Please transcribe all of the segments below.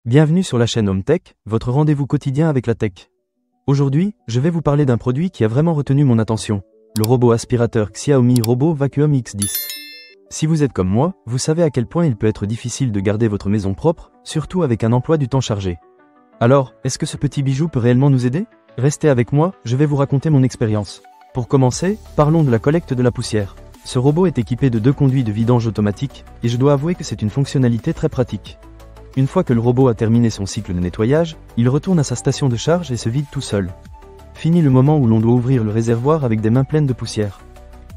Bienvenue sur la chaîne Home Tech, votre rendez-vous quotidien avec la tech. Aujourd'hui, je vais vous parler d'un produit qui a vraiment retenu mon attention, le robot aspirateur Xiaomi Robot Vacuum X10. Si vous êtes comme moi, vous savez à quel point il peut être difficile de garder votre maison propre, surtout avec un emploi du temps chargé. Alors, est-ce que ce petit bijou peut réellement nous aider? Restez avec moi, je vais vous raconter mon expérience. Pour commencer, parlons de la collecte de la poussière. Ce robot est équipé de 2 conduits de vidange automatiques, et je dois avouer que c'est une fonctionnalité très pratique. Une fois que le robot a terminé son cycle de nettoyage, il retourne à sa station de charge et se vide tout seul. Fini le moment où l'on doit ouvrir le réservoir avec des mains pleines de poussière.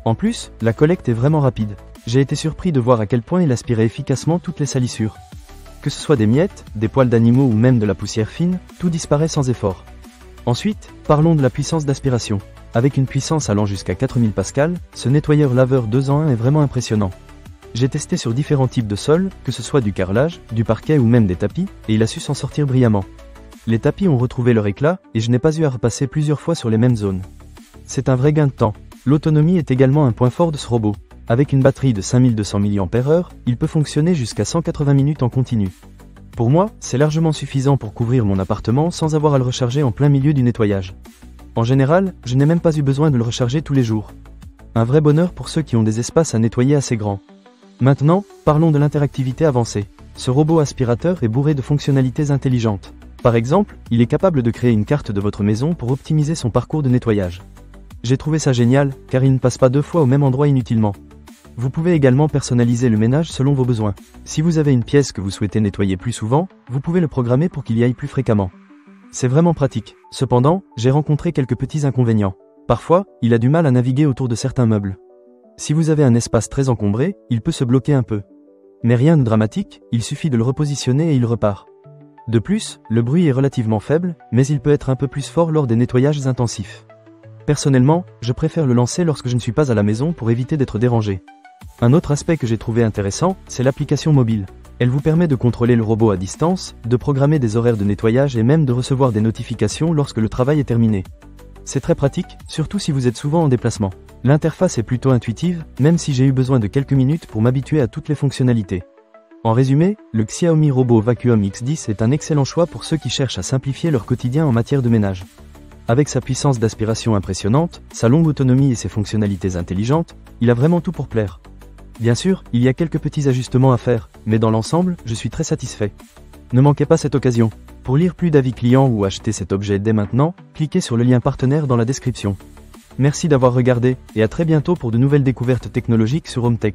En plus, la collecte est vraiment rapide. J'ai été surpris de voir à quel point il aspirait efficacement toutes les salissures. Que ce soit des miettes, des poils d'animaux ou même de la poussière fine, tout disparaît sans effort. Ensuite, parlons de la puissance d'aspiration. Avec une puissance allant jusqu'à 4000 pascal, ce nettoyeur laveur 2 en 1 est vraiment impressionnant. J'ai testé sur différents types de sols, que ce soit du carrelage, du parquet ou même des tapis, et il a su s'en sortir brillamment. Les tapis ont retrouvé leur éclat, et je n'ai pas eu à repasser plusieurs fois sur les mêmes zones. C'est un vrai gain de temps. L'autonomie est également un point fort de ce robot. Avec une batterie de 5200 mAh, il peut fonctionner jusqu'à 180 minutes en continu. Pour moi, c'est largement suffisant pour couvrir mon appartement sans avoir à le recharger en plein milieu du nettoyage. En général, je n'ai même pas eu besoin de le recharger tous les jours. Un vrai bonheur pour ceux qui ont des espaces à nettoyer assez grands. Maintenant, parlons de l'interactivité avancée. Ce robot aspirateur est bourré de fonctionnalités intelligentes. Par exemple, il est capable de créer une carte de votre maison pour optimiser son parcours de nettoyage. J'ai trouvé ça génial, car il ne passe pas 2 fois au même endroit inutilement. Vous pouvez également personnaliser le ménage selon vos besoins. Si vous avez une pièce que vous souhaitez nettoyer plus souvent, vous pouvez le programmer pour qu'il y aille plus fréquemment. C'est vraiment pratique. Cependant, j'ai rencontré quelques petits inconvénients. Parfois, il a du mal à naviguer autour de certains meubles. Si vous avez un espace très encombré, il peut se bloquer un peu. Mais rien de dramatique, il suffit de le repositionner et il repart. De plus, le bruit est relativement faible, mais il peut être un peu plus fort lors des nettoyages intensifs. Personnellement, je préfère le lancer lorsque je ne suis pas à la maison pour éviter d'être dérangé. Un autre aspect que j'ai trouvé intéressant, c'est l'application mobile. Elle vous permet de contrôler le robot à distance, de programmer des horaires de nettoyage et même de recevoir des notifications lorsque le travail est terminé. C'est très pratique, surtout si vous êtes souvent en déplacement. L'interface est plutôt intuitive, même si j'ai eu besoin de quelques minutes pour m'habituer à toutes les fonctionnalités. En résumé, le Xiaomi Robot Vacuum X10 est un excellent choix pour ceux qui cherchent à simplifier leur quotidien en matière de ménage. Avec sa puissance d'aspiration impressionnante, sa longue autonomie et ses fonctionnalités intelligentes, il a vraiment tout pour plaire. Bien sûr, il y a quelques petits ajustements à faire, mais dans l'ensemble, je suis très satisfait. Ne manquez pas cette occasion. Pour lire plus d'avis clients ou acheter cet objet dès maintenant, cliquez sur le lien partenaire dans la description. Merci d'avoir regardé, et à très bientôt pour de nouvelles découvertes technologiques sur Home Tech.